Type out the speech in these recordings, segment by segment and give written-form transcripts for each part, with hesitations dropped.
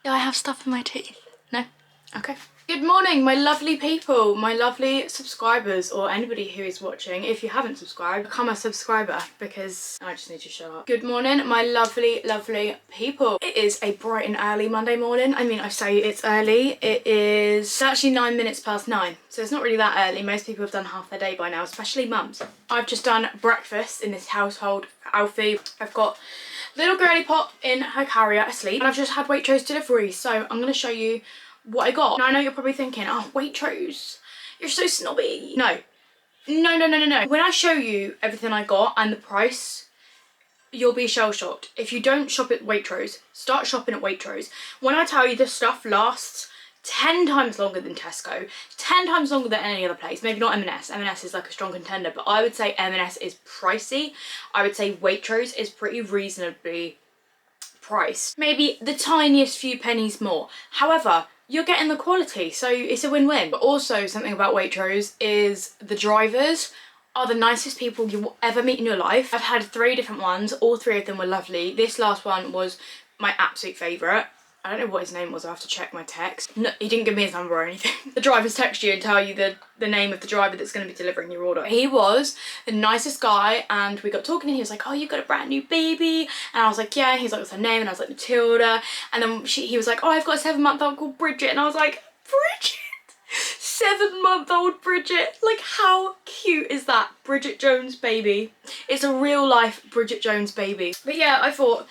Do I have stuff in my teeth? No? Okay. Good morning, my lovely people, my lovely subscribers, or anybody who is watching. If you haven't subscribed, become a subscriber because I just need to shut up. Good morning, my lovely, lovely people. It is a bright and early Monday morning. I mean, I say it's early. It's actually 9 minutes past 9, so it's not really that early. Most people have done half their day by now, especially mums. I've just done breakfast in this household for Alfie. I've got little girly pop in her carrier asleep, and I've just had Waitrose delivery, so I'm going to show you what I got. Now I know you're probably thinking, oh, Waitrose, you're so snobby. No. No. When I show you everything I got and the price, you'll be shell-shocked. If you don't shop at Waitrose, start shopping at Waitrose. When I tell you this stuff lasts 10 times longer than Tesco, 10 times longer than any other place. Maybe not M&S. M&S is like a strong contender, but I would say M&S is pricey. I would say Waitrose is pretty reasonably priced. Maybe the tiniest few pennies more. However, you're getting the quality, so it's a win-win. But also something about Waitrose is the drivers are the nicest people you will ever meet in your life. I've had 3 different ones, all 3 of them were lovely. This last one was my absolute favourite. I don't know what his name was, I'll have to check my text. No, he didn't give me his number or anything. The drivers text you and tell you the name of the driver that's going to be delivering your order. He was the nicest guy, and we got talking and he was like, oh, you got a brand new baby? And I was like, yeah. He's like, what's her name? And I was like, Matilda. And then he was like, oh, I've got a 7-month-old called Bridget. And I was like, Bridget? 7-month-old Bridget? Like, how cute is that? Bridget Jones' baby. It's a real life Bridget Jones baby. But yeah, I thought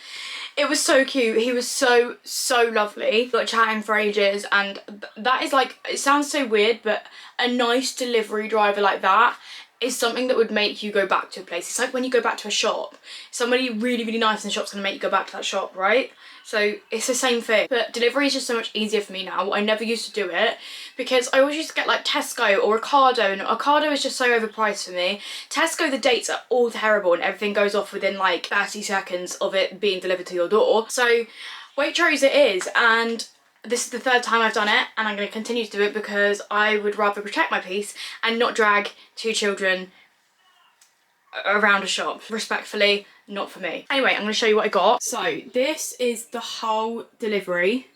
it was so cute. He was so lovely. Got chatting for ages, and that is like, it sounds so weird, but a nice delivery driver like that is something that would make you go back to a place. It's like when you go back to a shop, somebody really nice in the shop's gonna make you go back to that shop, right? So it's the same thing, but delivery is just so much easier for me now. I never used to do it because I always used to get like Tesco or Ocado, and Ocado is just so overpriced for me. Tesco, the dates are all terrible and everything goes off within like 30 seconds of it being delivered to your door. So Waitrose it is, and this is the 3rd time I've done it, and I'm going to continue to do it because I would rather protect my peace and not drag 2 children around a shop. Respectfully, not for me. Anyway, I'm going to show you what I got. So this is the whole delivery.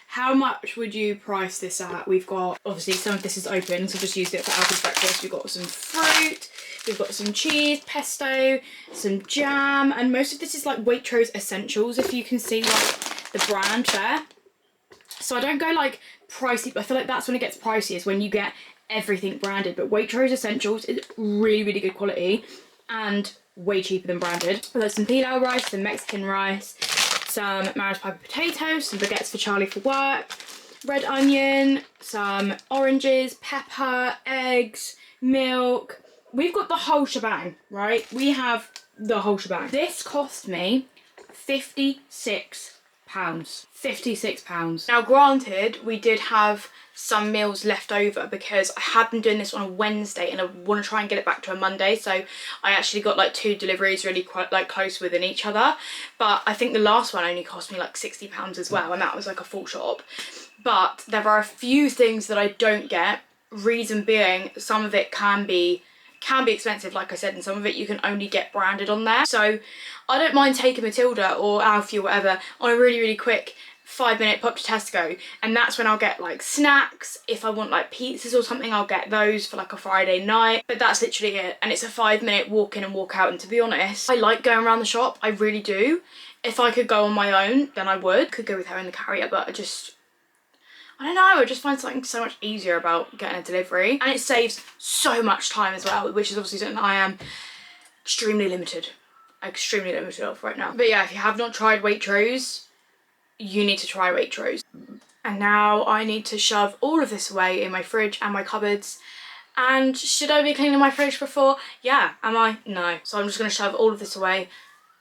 How much would you price this at? We've got, obviously some of this is open, so I've just used it for Alfie's breakfast. We've got some fruit, we've got some cheese, pesto, some jam, and most of this is like Waitrose essentials, if you can see like the brand there. So I don't go like pricey, but I feel like that's when it gets pricey, is when you get everything branded. But Waitrose essentials is really good quality and way cheaper than branded. We've got some pilau rice, some Mexican rice, some Maris Piper potatoes, some baguettes for Charlie for work, red onion, some oranges, pepper, eggs, milk. We've got the whole shebang, right? We have the whole shebang. This cost me £56. £56. Now granted, we did have some meals left over because I had been doing this on a Wednesday and I want to try and get it back to a Monday, so I actually got like 2 deliveries really quite like close within each other. But I think the last one only cost me like £60 as well, and that was like a full shop. But there are a few things that I don't get, reason being some of it can be expensive, like I said, and some of it you can only get branded on there. So I don't mind taking Matilda or Alfie or whatever on a really quick 5-minute pop to Tesco, and that's when I'll get like snacks. If I want like pizzas or something, I'll get those for like a Friday night, but that's literally it. And it's a 5-minute walk in and walk out, and to be honest, I like going around the shop, I really do. If I could go on my own, then I would. Could go with her in the carrier, but I don't know, I just find something so much easier about getting a delivery, and it saves so much time as well, which is obviously something I am extremely limited of right now. But yeah, if you have not tried Waitrose, you need to try Waitrose. And now I need to shove all of this away in my fridge and my cupboards. And should I be cleaning my fridge before? Yeah. Am I? No. So I'm just going to shove all of this away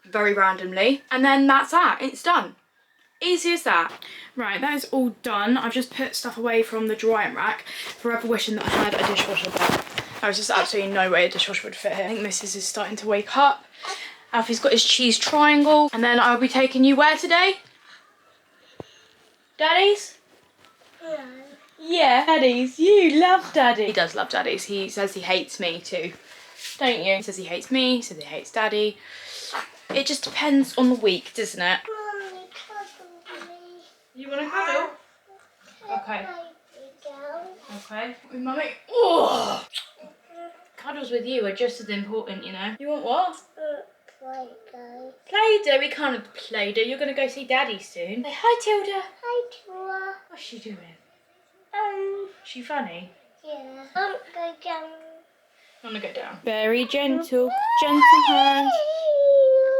very randomly, and then that's that. It's done. Easy as that. Right, that is all done. I've just put stuff away from the drying rack, forever wishing that I had a dishwasher, but there was just absolutely no way a dishwasher would fit here. I think Mrs. is starting to wake up. Alfie's got his cheese triangle, and then I'll be taking you where today? Daddy's? Yeah. Yeah, Daddy's. You love Daddy. He does love Daddy's. He says he hates me too, don't you? He says he hates me, he says he hates Daddy. It just depends on the week, doesn't it? You want to cuddle? Okay. Okay. With mummy. Oh! Cuddles with you are just as important, you know. You want what? Play-Doh. Play-Doh? We can't have Play-Doh. You're going to go see Daddy soon. Say hi, Tilda. Hi, Tilda. What's she doing? She funny? Yeah. Go down. I want to go down. Very gentle. Gentle hands.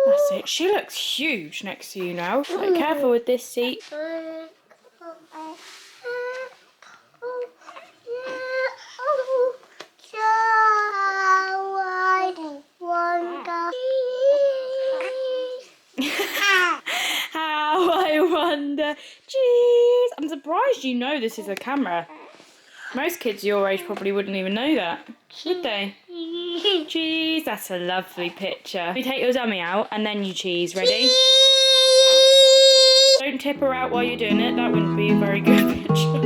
That's it. She looks huge next to you now. Be careful with this seat. How I wonder. Jeez. I'm surprised you know this is a camera. Most kids your age probably wouldn't even know that, would they? Cheese, that's a lovely picture. You take your dummy out and then you cheese. Ready? Don't tip her out while you're doing it. That wouldn't be a very good picture.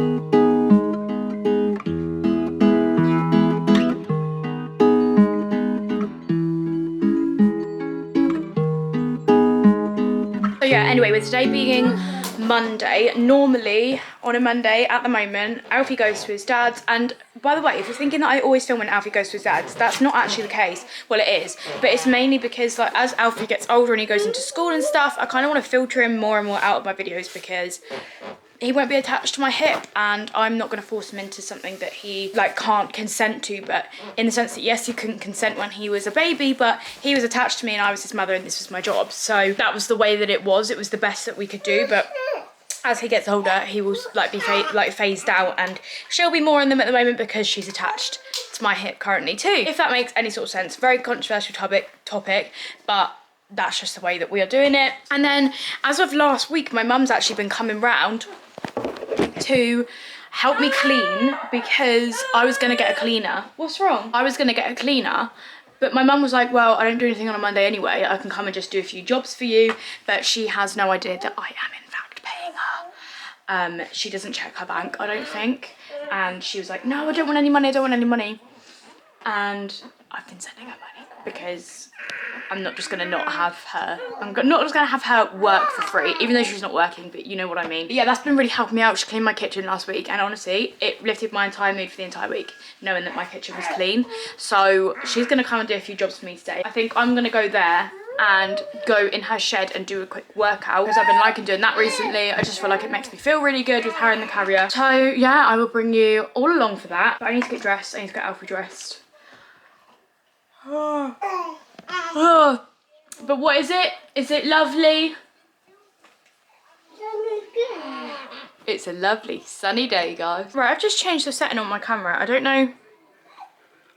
So yeah, anyway, with today being Monday, normally on a Monday at the moment, Alfie goes to his dad's, and by the way, if you're thinking that I always film when Alfie goes to his dad's, that's not actually the case. Well, it is, but it's mainly because like as Alfie gets older and he goes into school and stuff, I kind of want to filter him more and more out of my videos because he won't be attached to my hip, and I'm not going to force him into something that he like can't consent to, but in the sense that yes, he couldn't consent when he was a baby, but he was attached to me and I was his mother and this was my job. So that was the way that it was the best that we could do. But as he gets older, he will like be phased out, and she'll be more in them at the moment because she's attached to my hip currently too. If that makes any sort of sense. Very controversial topic, but that's just the way that we are doing it. And then as of last week, my mum's actually been coming round to help me clean because I was going to get a cleaner. What's wrong? I was going to get a cleaner, but my mum was like, well, I don't do anything on a Monday anyway. I can come and just do a few jobs for you. But she has no idea that I am in fact paying her. She doesn't check her bank, I don't think. And she was like, no, I don't want any money. I don't want any money. And I've been sending her money because I'm not just going to not have her. I'm not just going to have her work for free, even though she's not working, but you know what I mean. But yeah, that's been really helping me out. She cleaned my kitchen last week, and honestly, it lifted my entire mood for the entire week, knowing that my kitchen was clean. So she's going to come and do a few jobs for me today. I think I'm going to go there and go in her shed and do a quick workout because I've been liking doing that recently. I just feel like it makes me feel really good with her in the carrier. So yeah, I will bring you all along for that. But I need to get dressed. I need to get Alfie dressed. Oh, but what is it? Is it lovely? It's a lovely sunny day, guys. Right, I've just changed the setting on my camera. I don't know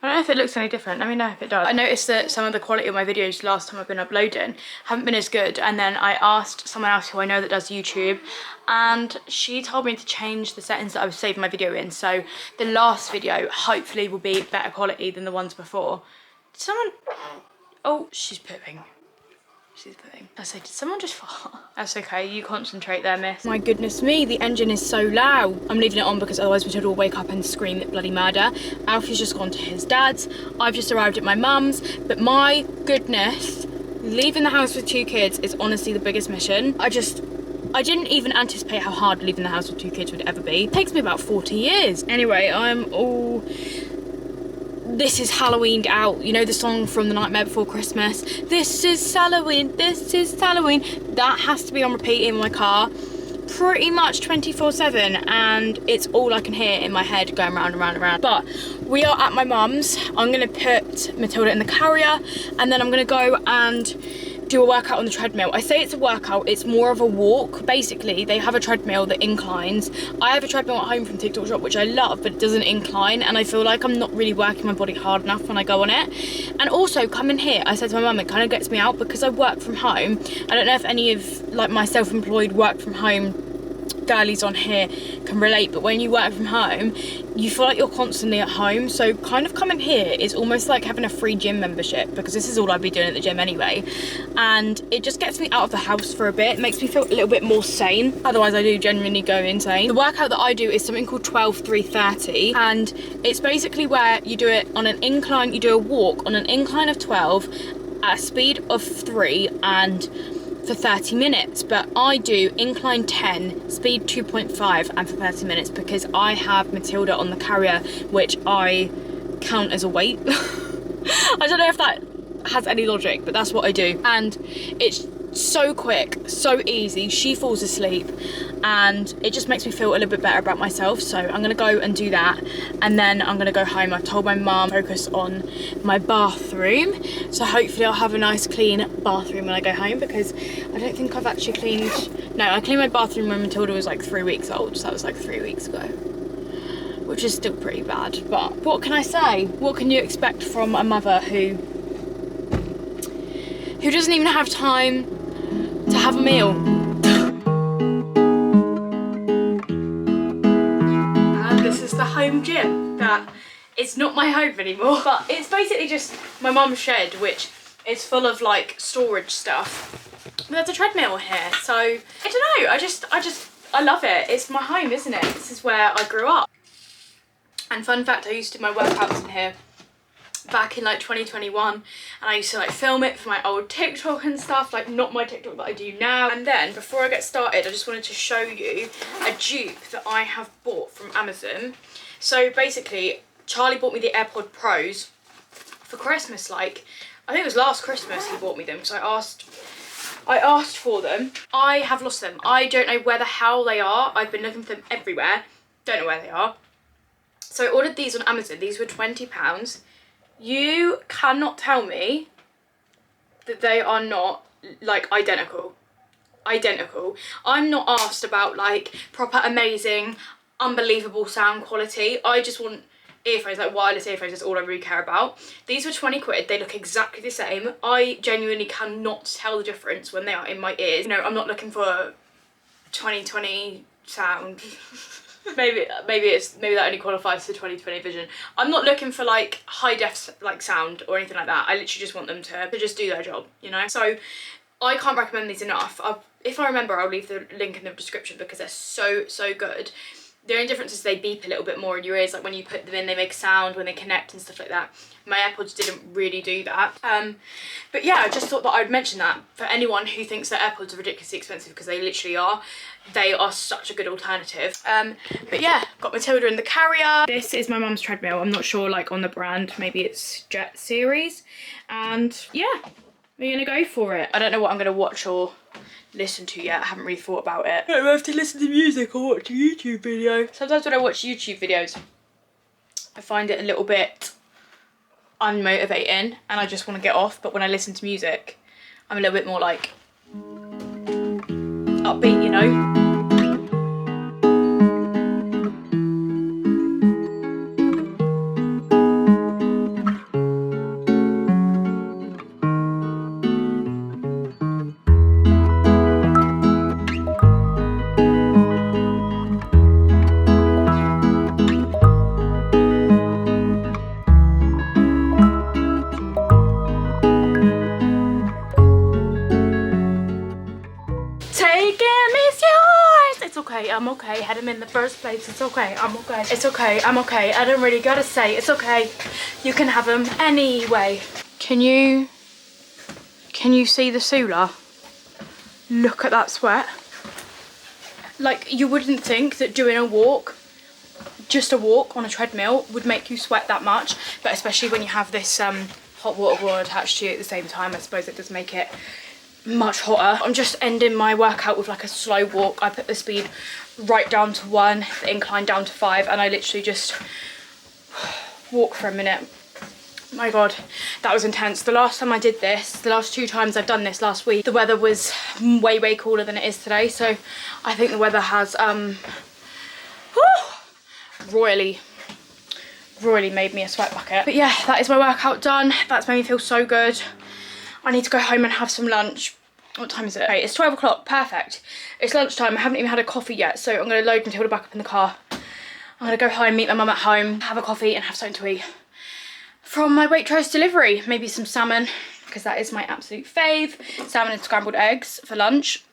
if it looks any different. Let me know if it does. I noticed that some of the quality of my videos last time I've been uploading haven't been as good, and then I asked someone else who I know that does YouTube, and she told me to change the settings that I was saving my video in, so the last video hopefully will be better quality than the ones before. Did someone... Oh, she's pooping. She's pooping. I say, did someone just fart? That's okay, you concentrate there, miss. My goodness me, the engine is so loud. I'm leaving it on because otherwise we'd all wake up and scream at bloody murder. Alfie's just gone to his dad's. I've just arrived at my mum's. But my goodness, leaving the house with 2 kids is honestly the biggest mission. I didn't even anticipate how hard leaving the house with 2 kids would ever be. It takes me about 40 years. Anyway, I'm all... This is Halloweened out. You know the song from The Nightmare Before Christmas? This is Halloween, this is Halloween. That has to be on repeat in my car pretty much 24/7, and it's all I can hear in my head going round and round and round. But we are at my mum's. I'm gonna put Matilda in the carrier, and then I'm gonna go and do a workout on the treadmill. I say it's a workout, it's more of a walk. Basically, they have a treadmill that inclines. I have a treadmill at home from TikTok Shop, which I love, but it doesn't incline, and I feel like I'm not really working my body hard enough when I go on it. And also, coming here, I said to my mum, it kind of gets me out because I work from home. I don't know if any of like my self-employed work from home girlies on here can relate, but when you work from home, you feel like you're constantly at home. So kind of coming here is almost like having a free gym membership, because this is all I'd be doing at the gym anyway, and it just gets me out of the house for a bit. It makes me feel a little bit more sane, otherwise I do genuinely go insane. The workout that I do is something called 12-3-30, and it's basically where you do it on an incline. You do a walk on an incline of 12 at a speed of 3, and for 30 minutes, but I do incline 10, speed 2.5 and for 30 minutes because I have Matilda on the carrier, which I count as a weight. I don't know if that has any logic, but that's what I do. And it's so quick, so easy. She falls asleep and it just makes me feel a little bit better about myself. So I'm gonna go and do that, and then I'm gonna go home. I've told my mum to focus on my bathroom, so hopefully I'll have a nice clean bathroom when I go home, because I don't think I've actually cleaned. No, I cleaned my bathroom when Matilda was like 3 weeks old, so that was like 3 weeks ago, which is still pretty bad. But what can I say? What can you expect from a mother who doesn't even have time to have a meal? And this is the home gym. That it's not my home anymore, but it's basically just my mum's shed, which is full of like storage stuff. But there's a treadmill here, so I don't know. I love it. It's my home, isn't it? This is where I grew up. And fun fact, I used to do my workouts in here back in like 2021, and I used to like film it for my old TikTok and stuff, like not my TikTok that I do now. And then before I get started, I just wanted to show you a dupe that I have bought from Amazon. So basically, Charlie bought me the AirPod Pros for Christmas, like I think it was last Christmas he bought me them, because I asked for them. I have lost them. I don't know where the hell they are. I've been looking for them everywhere, don't know where they are. So I ordered these on Amazon. These were £20. You cannot tell me that they are not like identical. I'm not asked about like proper amazing, unbelievable sound quality. I just want earphones, like wireless earphones, is all I really care about. These were 20 quid. They look exactly the same. I genuinely cannot tell the difference when they are in my ears. You know, I'm not looking for 2020 sound. maybe that only qualifies for 2020 vision. I'm not looking for like high def like sound or anything like that. I literally just want them to just do their job, you know? So I can't recommend these enough. If I remember, I'll leave the link in the description because they're so good. The only difference is they beep a little bit more in your ears, like when you put them in they make sound when they connect and stuff like that. My AirPods didn't really do that. But yeah, I just thought that I'd mention that for anyone who thinks that AirPods are ridiculously expensive, because they literally are. They are such a good alternative. But yeah, got Matilda in the carrier. This is my mum's treadmill. I'm not sure like on the brand, maybe it's Jet Series. And yeah, we're gonna go for it. I don't know what I'm gonna watch or listen to yet. I haven't really thought about it. I don't have to listen to music or watch a YouTube video. Sometimes when I watch YouTube videos, I find it a little bit unmotivating and I just want to get off, but when I listen to music, I'm a little bit more like upbeat, you know? I'm okay. Had him in the first place. It's okay. I'm okay. It's okay. I'm okay. I don't really gotta say. It's okay. You can have him anyway. Can you see the Sula? Look at that sweat. Like, you wouldn't think that doing a walk, just a walk on a treadmill, would make you sweat that much, but especially when you have this hot water ball attached to you at the same time, I suppose it does make it much hotter. I'm just ending my workout with like a slow walk. I put the speed right down to 1, the incline down to 5, and I literally just walk for a minute. My god, that was intense. The last time I did this, the last 2 times I've done this last week, the weather was way cooler than it is today, so I think the weather has royally made me a sweat bucket. But yeah, that is my workout done. That's made me feel so good. I need to go home and have some lunch. What time is it? Okay, it's 12 o'clock, perfect. It's lunchtime, I haven't even had a coffee yet, so I'm gonna load Matilda back up in the car. I'm gonna go home, meet my mum at home, have a coffee and have something to eat from my Waitrose delivery. Maybe some salmon, because that is my absolute fave. Salmon and scrambled eggs for lunch.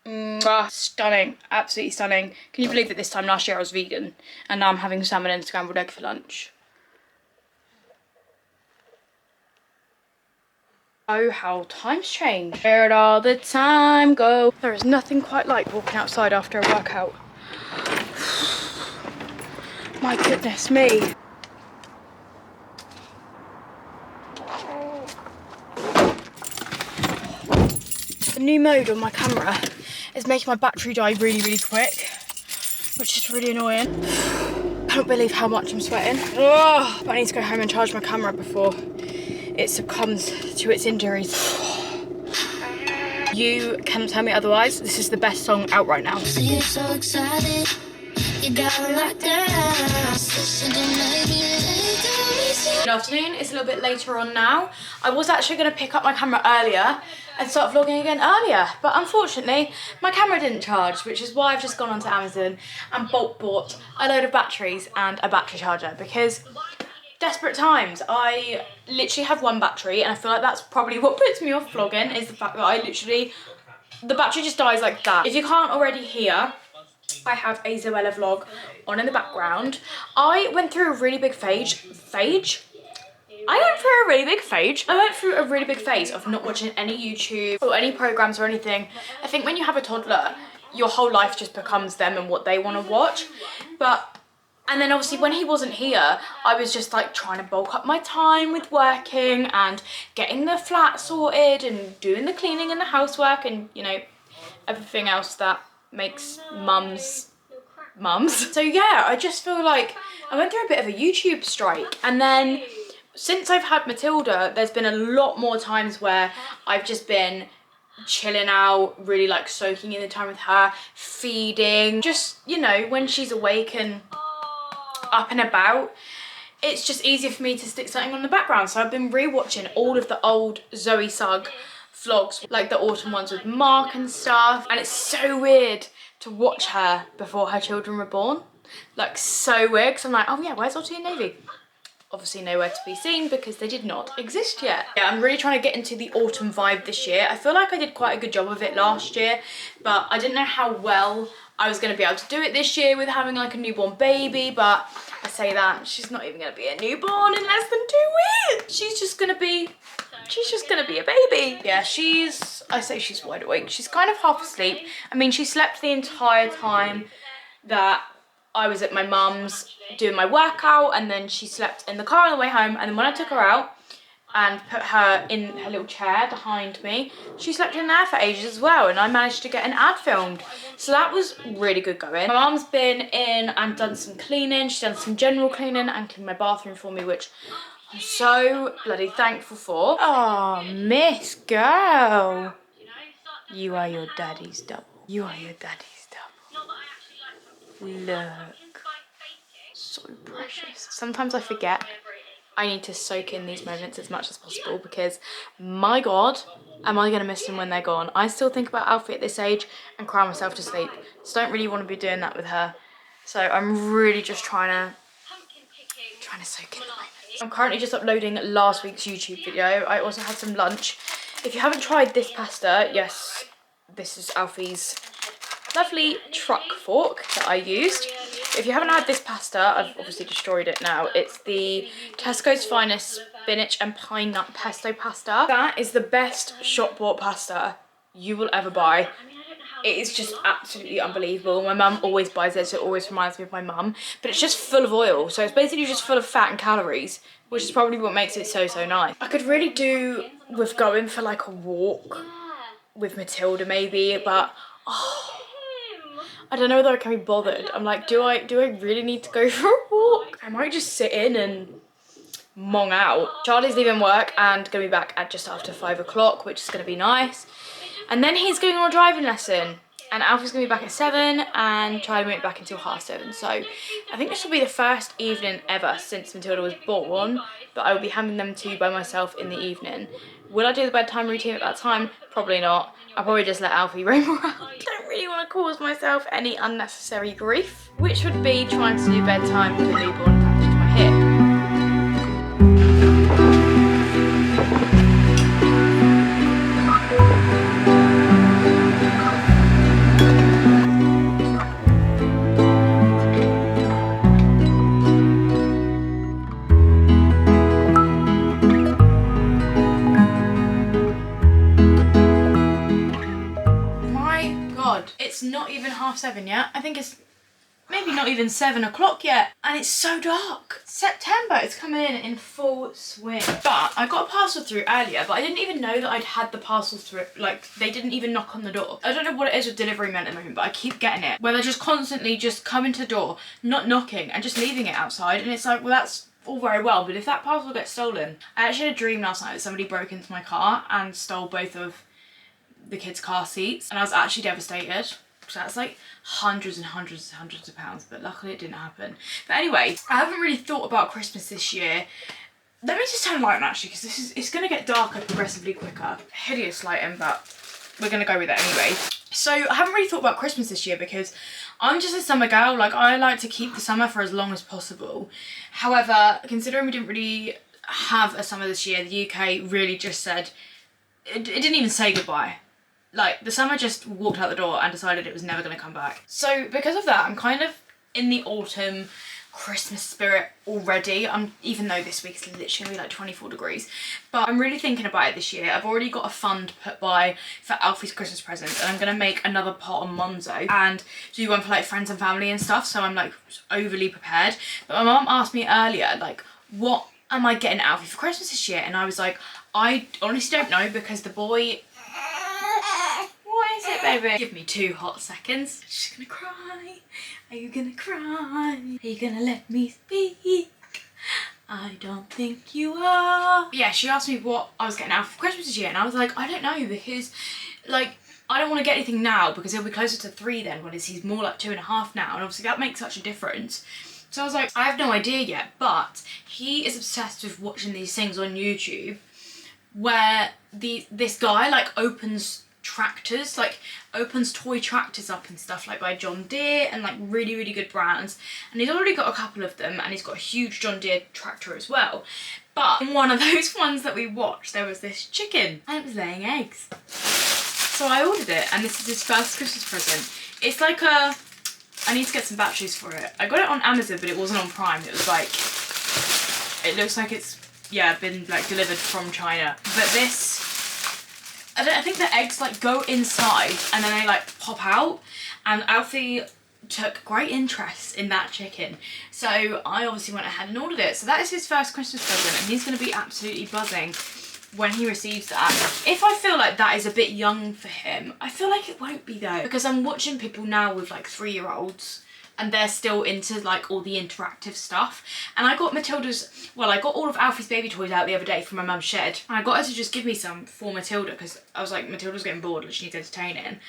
Stunning, absolutely stunning. Can you believe that this time last year I was vegan and now I'm having salmon and scrambled egg for lunch? Oh, how times change. Where'd all the time go? There is nothing quite like walking outside after a workout. My goodness me. The new mode on my camera is making my battery die really, really quick, which is really annoying. I can't believe how much I'm sweating. Oh, but I need to go home and charge my camera before it succumbs to its injuries. You cannot tell me otherwise. This is the best song out right now. You're so excited. You got it like that. Good afternoon, it's a little bit later on now. I was actually going to pick up my camera earlier and start vlogging again earlier, but unfortunately my camera didn't charge, which is why I've just gone onto Amazon and bulk bought a load of batteries and a battery charger, because desperate times. I literally have one battery, and I feel like that's probably what puts me off vlogging, is the fact that the battery just dies like that. If you can't already hear, I have a Zoella vlog on in the background. I went through a really big phase of not watching any YouTube or any programs or anything. I think when you have a toddler, your whole life just becomes them and what they want to watch. And then obviously when he wasn't here, I was just like trying to bulk up my time with working and getting the flat sorted and doing the cleaning and the housework and, you know, everything else that makes mums. So yeah, I just feel like I went through a bit of a YouTube strike, and then since I've had Matilda, there's been a lot more times where I've just been chilling out, really like soaking in the time with her, feeding, just, you know, when she's awake and up and about, it's just easier for me to stick something on the background. So I've been rewatching all of the old Zoe Sugg vlogs, like the autumn ones with Mark and stuff, and it's so weird to watch her before her children were born. Like, so weird, because I'm like, oh yeah, where's Ottie and Navy? Obviously nowhere to be seen because they did not exist yet. Yeah, I'm really trying to get into the autumn vibe this year. I feel like I did quite a good job of it last year, but I didn't know how well I was going to be able to do it this year with having like a newborn baby. But I say that, she's not even going to be a newborn in less than 2 weeks. She's just going to be a baby. Yeah, I say she's wide awake. She's kind of half asleep. I mean, she slept the entire time that I was at my mum's doing my workout, and then she slept in the car on the way home, and then when I took her out and put her in her little chair behind me, she slept in there for ages as well, and I managed to get an ad filmed. So that was really good going. My mum's been in and done some cleaning. She's done some general cleaning and cleaned my bathroom for me, which I'm so bloody thankful for. Oh, Miss Girl. You are your daddy's double. You are your daddy's double. Look. So precious. Sometimes I forget I need to soak in these moments as much as possible, because my God, am I going to miss them when they're gone. I still think about Alfie at this age and cry myself to sleep. So don't really want to be doing that with her. So I'm really just trying to soak in the moments. I'm currently just uploading last week's YouTube video. I also had some lunch. If you haven't tried this pasta, yes, this is Alfie's lovely truck fork that I used. If you haven't had this pasta, I've obviously destroyed it now. It's the Tesco's Finest spinach and pine nut pesto pasta. That is the best shop bought pasta you will ever buy. It is just absolutely unbelievable. My mum always buys it, so it always reminds me of my mum. But it's just full of oil, so it's basically just full of fat and calories, which is probably what makes it so nice. I could really do with going for like a walk with Matilda maybe, but I don't know whether I can be bothered. I'm like, do I really need to go for a walk? I might just sit in and mong out. Charlie's leaving work and gonna be back at just after 5 o'clock, which is gonna be nice. And then he's going on a driving lesson, and Alfie's gonna be back at 7, and Charlie won't be back until 7:30. So I think this will be the first evening ever since Matilda was born that I will be having them two by myself in the evening. Will I do the bedtime routine at that time? Probably not. I'll probably just let Alfie roam around. I don't really want to cause myself any unnecessary grief, which would be trying to do bedtime with a newborn attached to my hip. 7:30 yet. I think it's maybe not even 7 o'clock yet. And it's so dark. September is coming in full swing. But I got a parcel through earlier, but I didn't even know that I'd had the parcel through. Like, they didn't even knock on the door. I don't know what it is with delivery men at the moment, but I keep getting it, where they're just constantly just coming to the door, not knocking, and just leaving it outside. And it's like, well, that's all very well, but if that parcel gets stolen. I actually had a dream last night that somebody broke into my car and stole both of the kids' car seats, and I was actually devastated. So that's like hundreds and hundreds and hundreds of pounds, but luckily it didn't happen. But anyway, I haven't really thought about Christmas this year. Let me just turn the light on actually, because it's going to get darker progressively quicker. Hideous lighting, but we're going to go with it anyway. So I haven't really thought about Christmas this year because I'm just a summer girl. Like, I like to keep the summer for as long as possible. However, considering we didn't really have a summer this year, the UK really just said, it didn't even say goodbye. Like, the summer just walked out the door and decided it was never going to come back. So because of that, I'm kind of in the autumn Christmas spirit already. Even though this week is literally going to be like 24 degrees. But I'm really thinking about it this year. I've already got a fund put by for Alfie's Christmas presents, and I'm going to make another pot on Monzo and do one for like friends and family and stuff. So I'm like overly prepared. But my mum asked me earlier, like, what am I getting Alfie for Christmas this year? And I was like, I honestly don't know, because the boy... What is it, baby? Give me 2 hot seconds. She's gonna cry. Are you gonna cry? Are you gonna let me speak? I don't think you are. But yeah, she asked me what I was getting out for Christmas this year, and I was like, I don't know, because like, I don't want to get anything now because he'll be closer to 3 then, when he's more like 2.5 now, and obviously that makes such a difference. So I was like, I have no idea yet, but he is obsessed with watching these things on YouTube where this guy like opens tractors, like opens toy tractors up and stuff, like by John Deere and like really, really good brands. And he's already got a couple of them, and he's got a huge John Deere tractor as well. But in one of those ones that we watched, there was this chicken and it was laying eggs. So I ordered it, and this is his first Christmas present. It's like a... I need to get some batteries for it. I got it on Amazon, but it wasn't on Prime. It was like... It looks like it's, yeah, been like delivered from China. But this... I think the eggs like go inside and then they like pop out. And Alfie took great interest in that chicken. So I obviously went ahead and ordered it. So that is his first Christmas present, and he's going to be absolutely buzzing when he receives that. If I feel like that is a bit young for him, I feel like it won't be though, because I'm watching people now with like 3-year-olds and they're still into like all the interactive stuff. And I got Matilda's, well, I got all of Alfie's baby toys out the other day from my mum's shed, and I got her to just give me some for Matilda because I was like, Matilda's getting bored and she needs entertaining.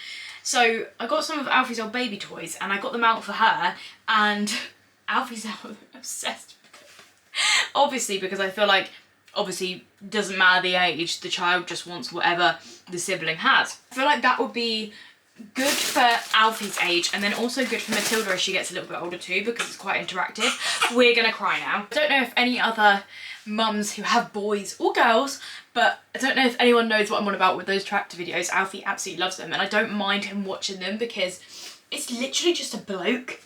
So I got some of Alfie's old baby toys and I got them out for her, and Alfie's obsessed with it. Obviously, because I feel like, obviously, doesn't matter the age, the child just wants whatever the sibling has. I feel like that would be good for Alfie's age, and then also good for Matilda as she gets a little bit older too, because it's quite interactive. We're gonna cry now. I don't know if any other mums who have boys or girls, but I don't know if anyone knows what I'm on about with those tractor videos. Alfie absolutely loves them, and I don't mind him watching them because it's literally just a bloke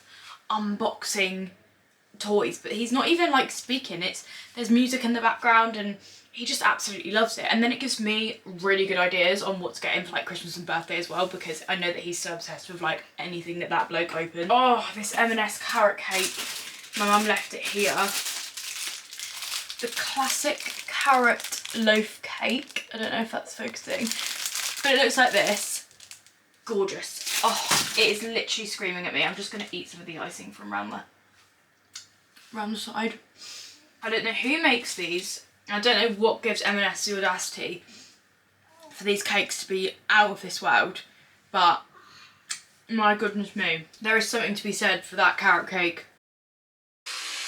unboxing toys, but he's not even like speaking. There's music in the background and he just absolutely loves it. And then it gives me really good ideas on what to get him for like Christmas and birthday as well, because I know that he's so obsessed with like anything that bloke opened. Oh, this M&S carrot cake. My mum left it here. The classic carrot loaf cake. I don't know if that's focusing, but it looks like this. Gorgeous. Oh, it is literally screaming at me. I'm just gonna eat some of the icing from around the side. I don't know who makes these. I don't know what gives M&S the audacity for these cakes to be out of this world, but my goodness me, there is something to be said for that carrot cake.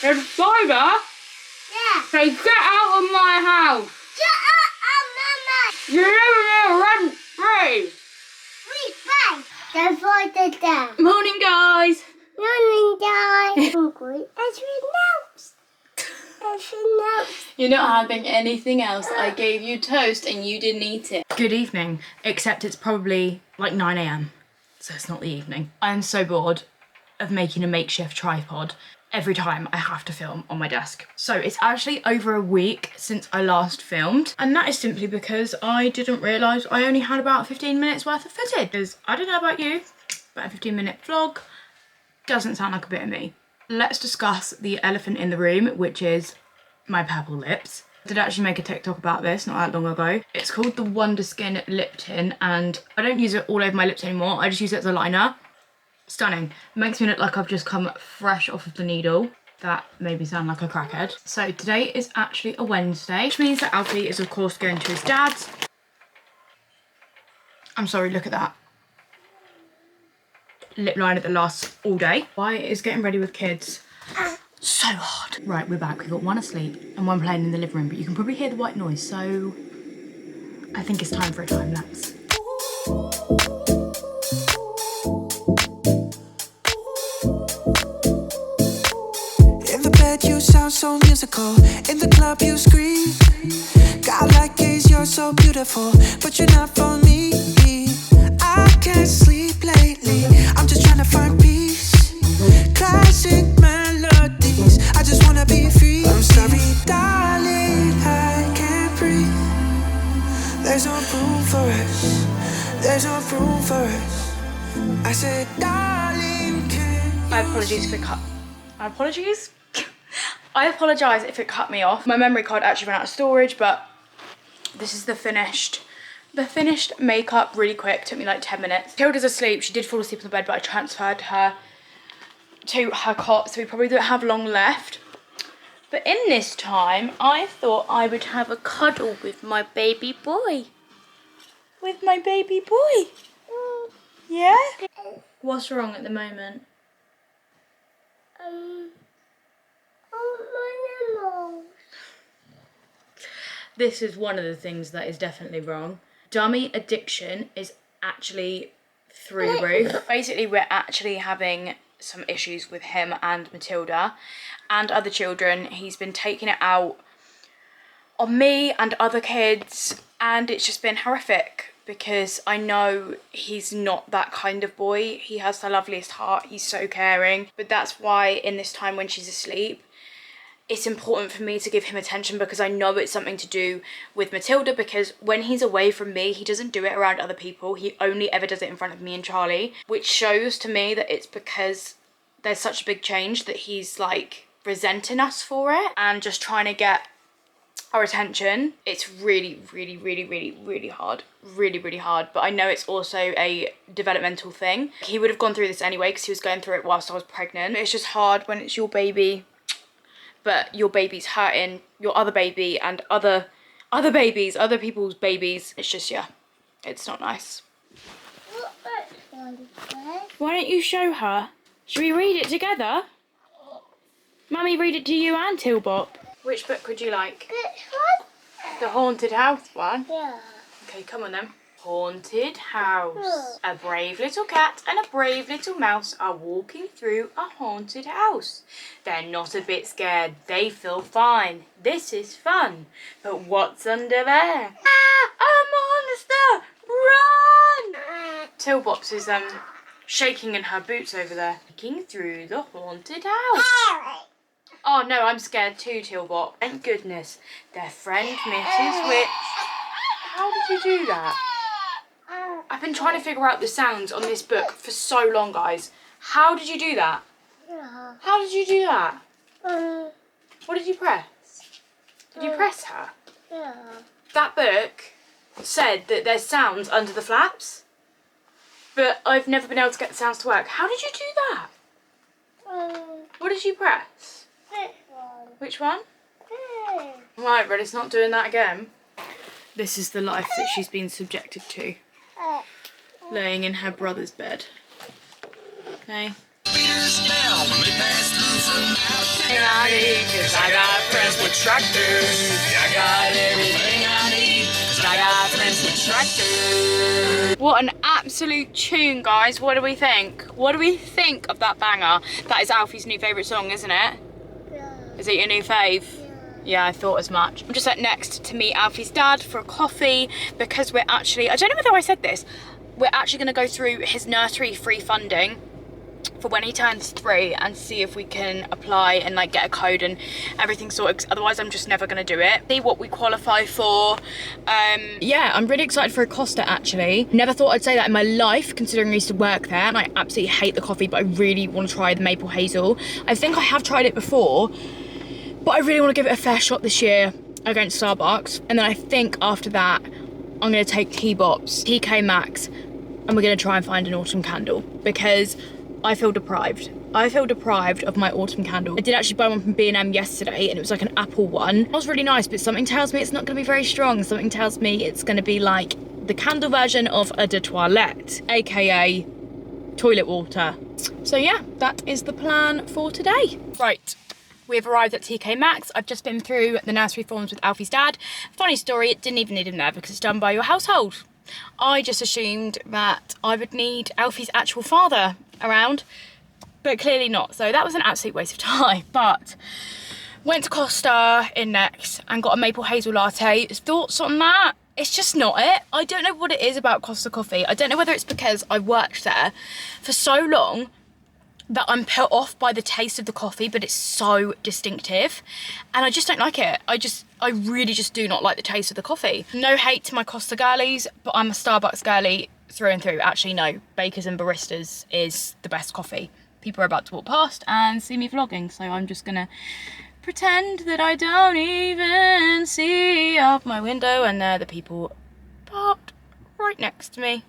There's a spider? Yeah. Say, get out of my house! Get out, Mama! You're never gonna run free! Free, don't fall the down. Morning, guys! Morning, guys. Hungry as we You're not having anything else. I gave you toast and you didn't eat it. Good evening, except it's probably like 9 AM, so it's not the evening. I'm so bored of making a makeshift tripod every time I have to film on my desk. So it's actually over a week since I last filmed, and that is simply because I didn't realise I only had about 15 minutes worth of footage. Because I don't know about you, but a 15-minute vlog doesn't sound like a bit of me. Let's discuss the elephant in the room, which is my purple lips. I did actually make a TikTok about this not that long ago. It's called the Wonder Skin Lip Tint, and I don't use it all over my lips anymore. I just use it as a liner. Stunning. Makes me look like I've just come fresh off of the needle. That made me sound like a crackhead. So today is actually a Wednesday, which means that Alfie is of course going to his dad's. I'm sorry, look at that. Lip liner that lasts all day. Why is getting ready with kids so hard? Right, we're back. We've got one asleep and one playing in the living room, but you can probably hear the white noise, so I think it's time for a time lapse. You sound so musical. In the club you scream. God like gaze, you're so beautiful, but you're not for me. I can't sleep lately. I'm just trying to find peace. Classic melodies. I just wanna be free. I'm sorry, darling, I can't breathe. There's no room for us. There's no room for us. I said, darling, can My apologies if it cut. My apologies? I apologise if it cut me off. My memory card actually ran out of storage, but this is the finished makeup really quick. Took me like 10 minutes. Tilda's asleep. She did fall asleep on the bed, but I transferred her to her cot, so we probably don't have long left. But in this time, I thought I would have a cuddle with my baby boy. With my baby boy. Yeah? What's wrong at the moment? This is one of the things that is definitely wrong. Dummy addiction is actually through the roof. Basically, we're actually having some issues with him and Matilda and other children. He's been taking it out on me and other kids, and it's just been horrific because I know he's not that kind of boy. He has the loveliest heart. He's so caring. But that's why in this time when she's asleep, it's important for me to give him attention, because I know it's something to do with Matilda, because when he's away from me, he doesn't do it around other people. He only ever does it in front of me and Charlie, which shows to me that it's because there's such a big change that he's like resenting us for it and just trying to get our attention. It's really hard. Really hard. But I know it's also a developmental thing. He would have gone through this anyway because he was going through it whilst I was pregnant. It's just hard when it's your baby, but your baby's hurting your other baby and other babies, other people's babies. It's just, yeah, it's not nice. Why don't you show her? Should we read it together? Mummy, read it to you and Tilbop. Which book would you like? This one? The haunted house one? Yeah. Okay, come on then. Haunted house. A brave little cat and a brave little mouse are walking through a haunted house. They're not a bit scared. They feel fine. This is fun. But what's under there? Ah! A monster! Run! Tilbops is shaking in her boots over there. Looking through the haunted house. Oh no, I'm scared too, Tilbop. Thank goodness. Their friend Mrs. Witch. How did you do that? I've been trying to figure out the sounds on this book for so long, guys. How did you do that? Yeah. How did you do that? What did you press? Did you press her? Yeah. That book said that there's sounds under the flaps, but I've never been able to get the sounds to work. How did you do that? What did you press? This one. Which one? This. Right, but it's not doing that again. This is the life that she's been subjected to. Laying in her brother's bed. Okay. I got friends with tractors. I got everything I need. 'Cause I got friends with tractors. What an absolute tune, guys. What do we think? What do we think of that banger? That is Alfie's new favourite song, isn't it? Yeah. Is it your new fave? Yeah, I thought as much. I'm just at next to meet Alfie's dad for a coffee because we're actually, I don't know whether I said this, we're actually going to go through his nursery free funding for when he turns 3 and see if we can apply and like get a code and everything sorted, 'cause otherwise I'm just never gonna do it. See what we qualify for. Yeah, I'm really excited for a Costa actually. Never thought I'd say that in my life, considering I used to work there, and I absolutely hate the coffee, but I really want to try the maple hazel. I think I have tried it before, but I really want to give it a fair shot this year against Starbucks. And then I think after that, I'm gonna take TK Maxx, and we're gonna try and find an autumn candle, because I feel deprived. I feel deprived of my autumn candle. I did actually buy one from B&M yesterday, and it was like an apple one. It was really nice, but something tells me it's not gonna be very strong. Something tells me it's gonna be like the candle version of a de toilette, AKA toilet water. So yeah, that is the plan for today. Right. We've arrived at TK Maxx. I've just been through the nursery forms with Alfie's dad. Funny story, it didn't even need him there because it's done by your household. I just assumed that I would need Alfie's actual father around, but clearly not. So that was an absolute waste of time. But went to Costa in next and got a maple hazel latte. Thoughts on that? It's just not it. I don't know what it is about Costa coffee. I don't know whether it's because I worked there for so long that I'm put off by the taste of the coffee, but it's so distinctive and I just don't like it. I really just do not like the taste of the coffee. No hate to my Costa girlies, but I'm a Starbucks girly through and through. Actually, no, Bakers and Baristas is the best coffee. People are about to walk past and see me vlogging, so I'm just gonna pretend that I don't even see out my window, and they're the people parked right next to me.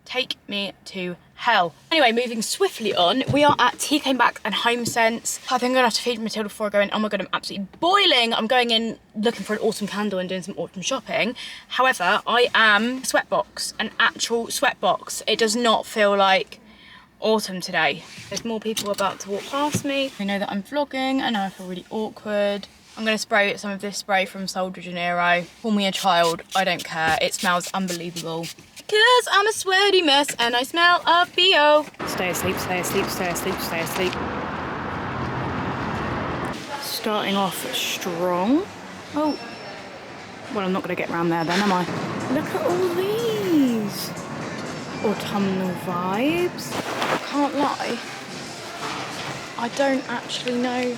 Take me to hell. Anyway, moving swiftly on, we are at TK Maxx and HomeSense. I think I'm gonna have to feed Matilda before I go in. Oh my god, I'm absolutely boiling. I'm going in looking for an autumn candle and doing some autumn shopping. However, I am sweatbox, an actual sweatbox. It does not feel like autumn today. There's more people about to walk past me. They know that I'm vlogging and I feel really awkward. I'm gonna spray some of this spray from Sol de Janeiro. Call me a child, I don't care. It smells unbelievable. Because I'm a sweaty mess and I smell of BO. Stay asleep, stay asleep, stay asleep, stay asleep. Starting off strong. Oh, well, I'm not gonna get around there then, am I? Look at all these autumnal vibes. Can't lie, I don't actually know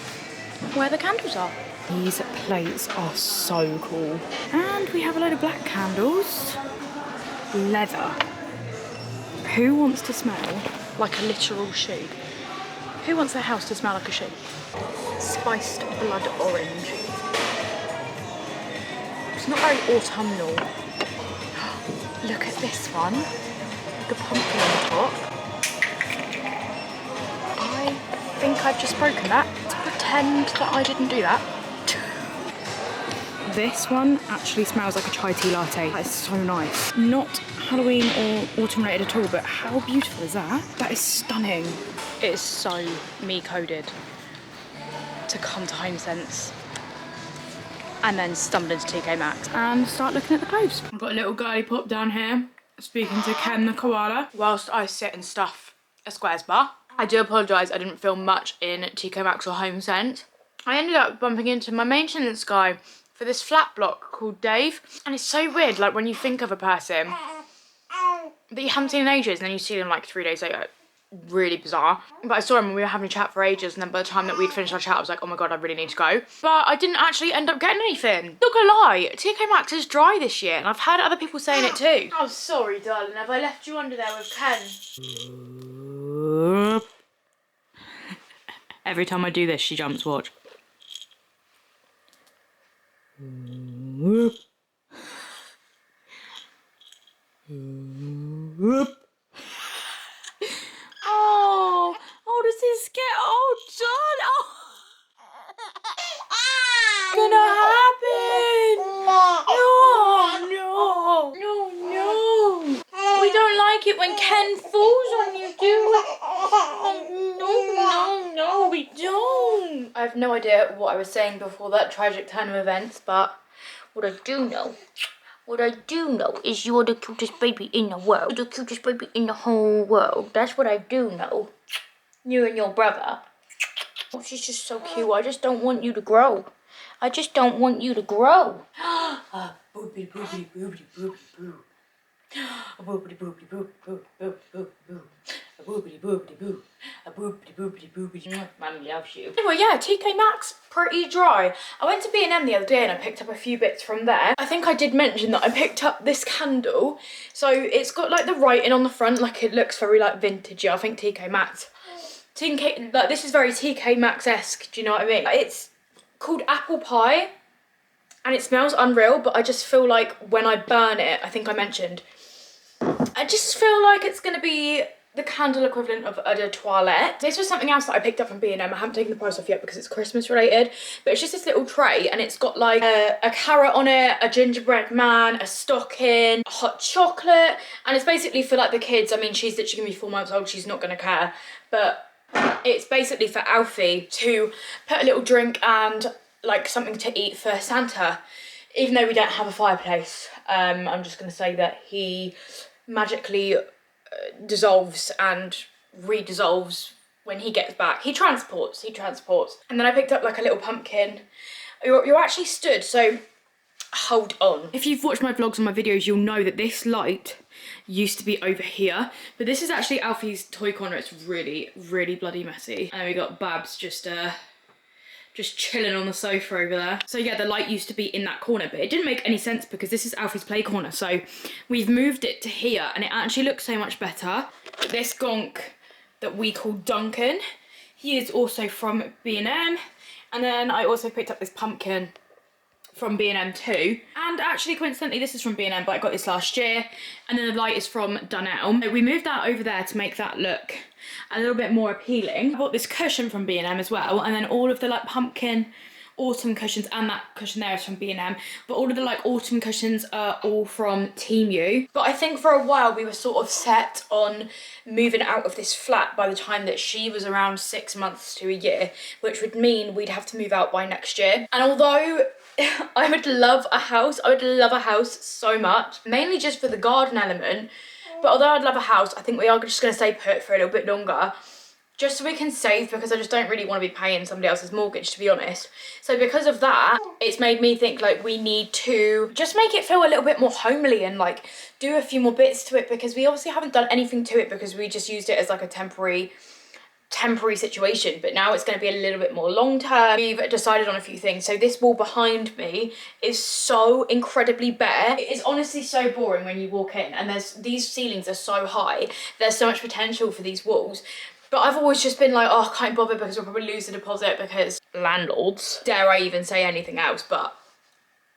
where the candles are. These plates are so cool. And we have a load of black candles. Leather. Who wants to smell like a literal shoe? Who wants their house to smell like a shoe? Spiced blood orange. It's not very autumnal. Look at this one. The pumpkin on the top. I think I've just broken that. Let's pretend that I didn't do that. This one actually smells like a chai tea latte. That is so nice. Not Halloween or autumn related at all, but how beautiful is that? That is stunning. It is so me coded to come to HomeSense and then stumble into TK Maxx and start looking at the clothes. I've got a little girly pop down here speaking to Ken the koala whilst I sit and stuff a Squares bar. I do apologise I didn't film much in TK Maxx or HomeSense. I ended up bumping into my maintenance guy for this flat block called Dave, and it's so weird, like when you think of a person that you haven't seen in ages and then you see them like 3 days later. Really bizarre. But I saw him and we were having a chat for ages, and then by the time that we'd finished our chat I was like, oh my god, I really need to go. But I didn't actually end up getting anything. Not gonna lie, TK Maxx is dry this year and I've heard other people saying it too. Oh sorry darling, have I left you under there with Ken? Every time I do this she jumps, watch. Oh, does this get all done? Oh, gonna happen? No. We don't like it when Ken falls on you, do we? Oh, no, we don't. I have no idea what I was saying before that tragic turn of events, but what I do know is you're the cutest baby in the world. You're the cutest baby in the whole world. That's what I do know. You and your brother. Oh, she's just so cute. I just don't want you to grow. I just don't want you to grow. Boopity boopity boopity boopity boo. Boopity boopity boopity boopity boopity boo. A boobity boobity boo. A boobity boobity boobity. Mummy loves you. Anyway, yeah, TK Maxx, pretty dry. I went to B&M the other day and I picked up a few bits from there. I think I did mention that I picked up this candle. So it's got like the writing on the front, like it looks very like vintagey. I think TK Maxx. Like this is very TK Maxx-esque, do you know what I mean? It's called Apple Pie and it smells unreal, but I just feel like when I burn it, I think I mentioned, I just feel like it's gonna be the candle equivalent of eau de toilette. This was something else that I picked up from B&M. I haven't taken the price off yet because it's Christmas related, but it's just this little tray and it's got like a carrot on it, a gingerbread man, a stocking, a hot chocolate, and it's basically for like the kids. I mean, she's literally gonna be 4 months old, she's not gonna care, but it's basically for Alfie to put a little drink and like something to eat for Santa, even though we don't have a fireplace. I'm just gonna say that he magically dissolves and redissolves when he gets back. He transports. And then I picked up like a little pumpkin. You're actually stood, so hold on. If you've watched my vlogs and my videos, you'll know that this light used to be over here, but this is actually Alfie's toy corner. It's really, really bloody messy. And we got Babs just chilling on the sofa over there. So yeah, the light used to be in that corner, but it didn't make any sense because this is Alfie's play corner. So we've moved it to here and it actually looks so much better. But this gonk that we call Duncan, he is also from B&M. And then I also picked up this pumpkin from B&M too. And actually coincidentally this is from B&M, but I got this last year. And then the light is from Dunelm. So we moved that over there to make that look a little bit more appealing. I bought this cushion from B&M as well, and then all of the like pumpkin autumn cushions, and that cushion there is from B&M, but all of the like autumn cushions are all from Thankyou. But I think for a while we were sort of set on moving out of this flat by the time that she was around 6 months to a year, which would mean we'd have to move out by next year. And although I would love a house so much, mainly just for the garden element, but although I'd love a house, I think we are just going to stay put for a little bit longer, just so we can save, because I just don't really want to be paying somebody else's mortgage, to be honest. So because of that, it's made me think like we need to just make it feel a little bit more homely and like do a few more bits to it, because we obviously haven't done anything to it because we just used it as like a temporary situation, but now it's going to be a little bit more long term. We've decided on a few things. So this wall behind me is so incredibly bare. It is honestly so boring when you walk in, and these ceilings are so high, there's so much potential for these walls. But I've always just been like, oh, I can't bother because we'll probably lose the deposit because landlords, dare I even say anything else but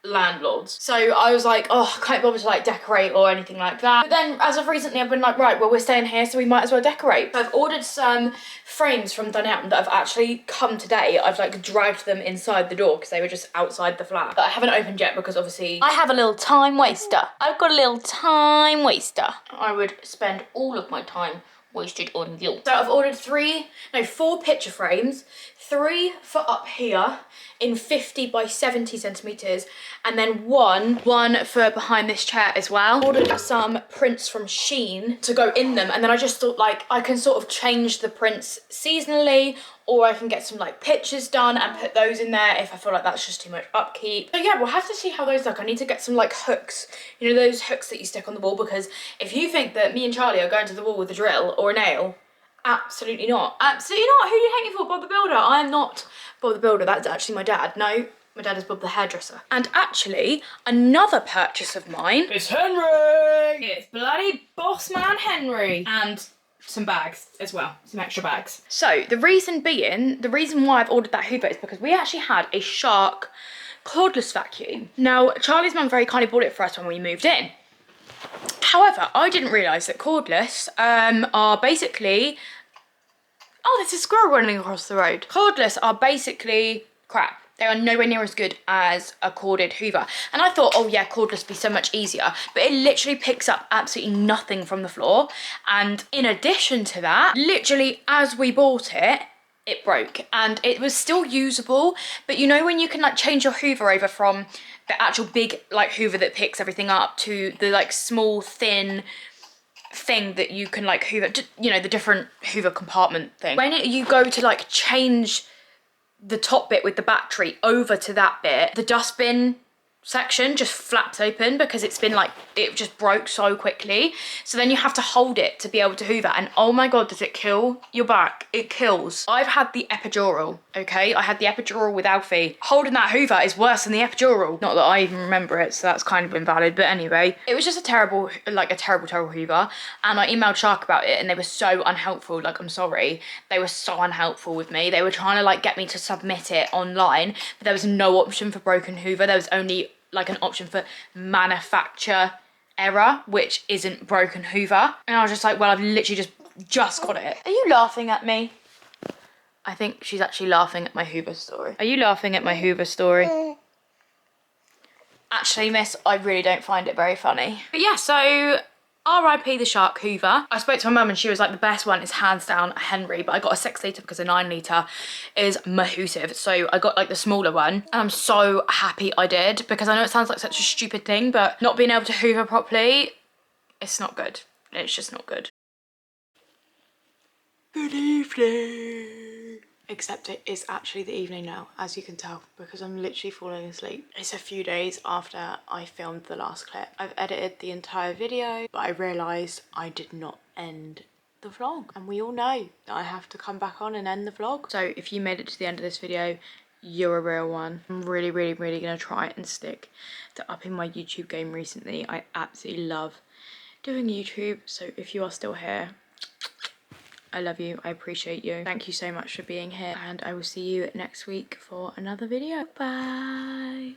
landlords. So I was like, oh, I can't bother to like decorate or anything like that. But then as of recently I've been like, right, well, we're staying here, so we might as well decorate. So I've ordered some frames from Dunelm that have actually come today. I've like dragged them inside the door because they were just outside the flat. But I haven't opened yet because obviously I have a little time waster. I've got a little time waster. I would spend all of my time wasted on you. So I've ordered 4 picture frames, 3 for up here in 50 by 70 centimeters, and then one for behind this chair as well. Ordered some prints from Shein to go in them, and then I just thought like I can sort of change the prints seasonally, or I can get some like pictures done and put those in there if I feel like that's just too much upkeep. So yeah, we'll have to see how those look. I need to get some like hooks, you know, those hooks that you stick on the wall, because if you think that me and Charlie are going to the wall with a drill or a nail, absolutely not. Absolutely not. Who do you take me for? Bob the Builder? I am not Bob the Builder. That's actually my dad. No, my dad is Bob the hairdresser. And actually, another purchase of mine is Henry. It's bloody boss man Henry. And some bags as well, some extra bags. So the reason why I've ordered that Hoover is because we actually had a Shark cordless vacuum. Now, Charlie's mum very kindly bought it for us when we moved in. However, I didn't realise that cordless are basically... Oh, there's a squirrel running across the road. Cordless are basically crap. They are nowhere near as good as a corded Hoover. And I thought, oh yeah, cordless would be so much easier. But it literally picks up absolutely nothing from the floor. And in addition to that, literally as we bought it, it broke. And it was still usable. But you know when you can like change your Hoover over from the actual big like Hoover that picks everything up to the like small thin thing that you can like Hoover, you know, the different Hoover compartment thing. When you go to like change the top bit with the battery over to that bit, the dustbin section just flaps open because it's been like, it just broke so quickly. So then you have to hold it to be able to hoover, and oh my god, does it kill your back. It kills. I've had the epidural, okay? I had the epidural with Alfie. Holding that hoover is worse than the epidural. Not that I even remember it, so that's kind of invalid, but anyway. It was just a terrible, like a terrible hoover, and I emailed Shark about it and they were so unhelpful. Like, I'm sorry. They were so unhelpful with me. They were trying to like get me to submit it online, but there was no option for broken hoover. There was only like an option for manufacture error, which isn't broken hoover. And I was just like, well, I've literally just got it. Are you laughing at me? I think she's actually laughing at my hoover story. Are you laughing at my hoover story? Actually, miss, I really don't find it very funny. But yeah, so RIP the Shark hoover. I spoke to my mum and she was like, the best one is hands down a Henry, but I got a 6 litre because a 9 litre is massive. So I got like the smaller one, and I'm so happy I did, because I know it sounds like such a stupid thing, but not being able to hoover properly, it's not good. It's just not good. Good evening. Except it is actually the evening now, as you can tell, because I'm literally falling asleep. It's a few days after I filmed the last clip. I've edited the entire video, but I realised I did not end the vlog. And we all know that I have to come back on and end the vlog. So if you made it to the end of this video, you're a real one. I'm really gonna try and stick to upping my YouTube game recently. I absolutely love doing YouTube, so if you are still here, I love you, I appreciate you. Thank you so much for being here, and I will see you next week for another video. Bye.